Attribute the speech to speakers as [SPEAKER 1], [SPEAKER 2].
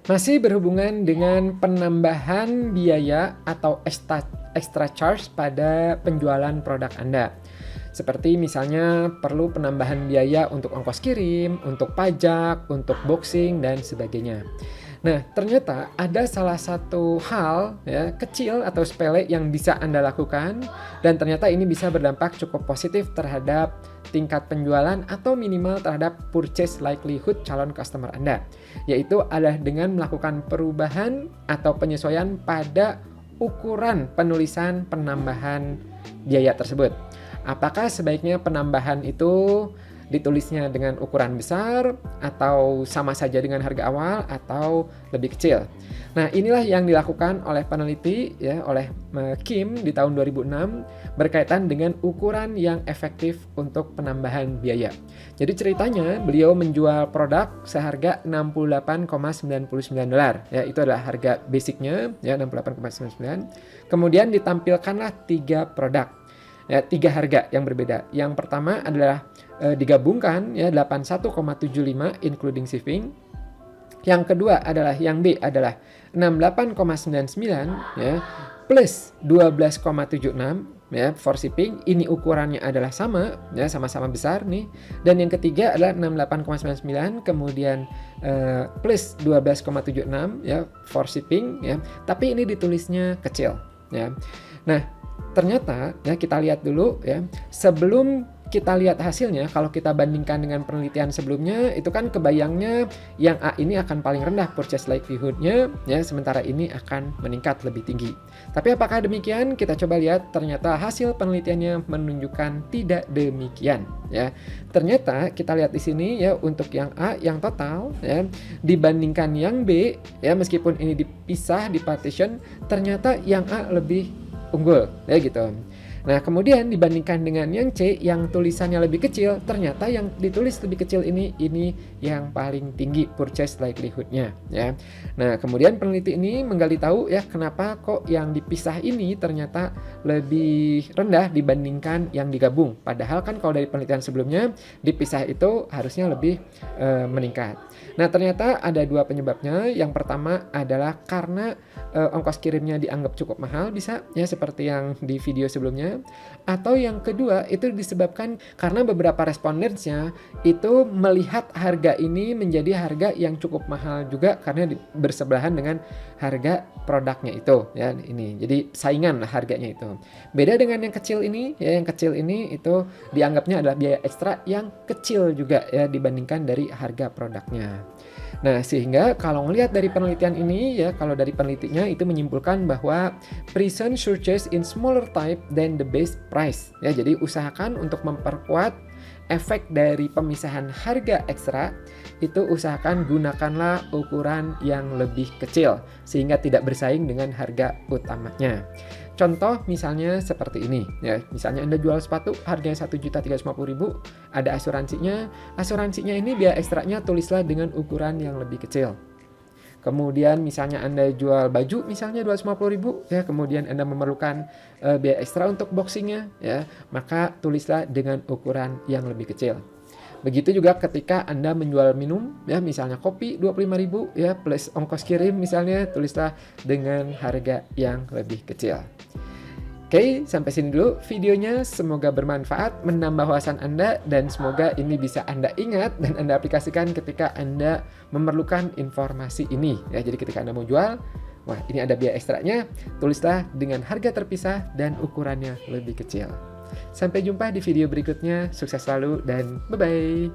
[SPEAKER 1] Masih berhubungan dengan penambahan biaya atau extra charge pada penjualan produk Anda. Seperti misalnya perlu penambahan biaya untuk ongkos kirim, untuk pajak, untuk boxing, dan sebagainya. Nah, ternyata ada salah satu hal ya, kecil atau sepele yang bisa Anda lakukan dan ternyata ini bisa berdampak cukup positif terhadap tingkat penjualan atau minimal terhadap purchase likelihood calon customer Anda, yaitu adalah dengan melakukan perubahan atau penyesuaian pada ukuran penulisan penambahan biaya tersebut. Apakah sebaiknya penambahan itu ditulisnya dengan ukuran besar atau sama saja dengan harga awal atau lebih kecil. Nah, inilah yang dilakukan oleh peneliti ya, oleh Kim di tahun 2006 berkaitan dengan ukuran yang efektif untuk penambahan biaya. Jadi ceritanya beliau menjual produk seharga $68,99 ya, itu adalah harga basicnya ya, 68,99. Kemudian ditampilkanlah 3 produk. Ya, 3 harga yang berbeda. Yang pertama adalah digabungkan ya 81,75 including shipping. Yang kedua adalah yang B adalah 68,99 ya plus 12,76 ya for shipping. Ini ukurannya adalah sama ya, sama-sama besar nih. Dan yang ketiga adalah 68,99 kemudian plus 12,76 ya for shipping ya. Tapi ini ditulisnya kecil ya. Nah, ternyata ya kita lihat dulu ya, sebelum kita lihat hasilnya, kalau kita bandingkan dengan penelitian sebelumnya, itu kan kebayangnya yang A ini akan paling rendah purchase likelihood-nya, ya, sementara ini akan meningkat lebih tinggi. Tapi apakah demikian? Kita coba lihat, ternyata hasil penelitiannya menunjukkan tidak demikian, ya. Ternyata kita lihat di sini ya, untuk yang A, yang total, ya, dibandingkan yang B, ya, meskipun ini dipisah di partition, ternyata yang A lebih unggul, ya gitu. Nah, kemudian dibandingkan dengan yang C yang tulisannya lebih kecil, ternyata yang ditulis lebih kecil ini yang paling tinggi purchase likelihood-nya ya. Nah, kemudian peneliti ini menggali tahu ya kenapa kok yang dipisah ini ternyata lebih rendah dibandingkan yang digabung. Padahal kan kalau dari penelitian sebelumnya dipisah itu harusnya lebih meningkat. Nah, ternyata ada 2 penyebabnya. Yang pertama adalah karena ongkos kirimnya dianggap cukup mahal, bisa ya seperti yang di video sebelumnya. Atau yang kedua itu disebabkan karena beberapa respondensnya itu melihat harga ini menjadi harga yang cukup mahal juga karena bersebelahan dengan harga produknya itu ya ini. Jadi saingan lah harganya itu. Beda dengan yang kecil ini ya, yang kecil ini itu dianggapnya adalah biaya ekstra yang kecil juga ya dibandingkan dari harga produknya. Nah, sehingga kalau melihat dari penelitian ini ya, kalau dari penelitinya itu menyimpulkan bahwa present surcharge in smaller type than the base price. Ya, jadi usahakan untuk memperkuat efek dari pemisahan harga ekstra, itu usahakan gunakanlah ukuran yang lebih kecil sehingga tidak bersaing dengan harga utamanya. Contoh misalnya seperti ini ya, misalnya Anda jual sepatu harganya 1.350.000, ada asuransinya ini biaya ekstranya tulislah dengan ukuran yang lebih kecil. Kemudian misalnya Anda jual baju misalnya 250.000 ya, kemudian Anda memerlukan biaya ekstra untuk boxingnya ya, maka tulislah dengan ukuran yang lebih kecil. Begitu juga ketika Anda menjual minum ya, misalnya kopi 25.000 ya plus ongkos kirim misalnya, tulislah dengan harga yang lebih kecil. Oke, sampai sini dulu videonya. Semoga bermanfaat, menambah wawasan Anda, dan semoga ini bisa Anda ingat dan Anda aplikasikan ketika Anda memerlukan informasi ini. Ya, jadi ketika Anda mau jual, wah ini ada biaya ekstranya, tulislah dengan harga terpisah dan ukurannya lebih kecil. Sampai jumpa di video berikutnya, sukses selalu dan bye-bye.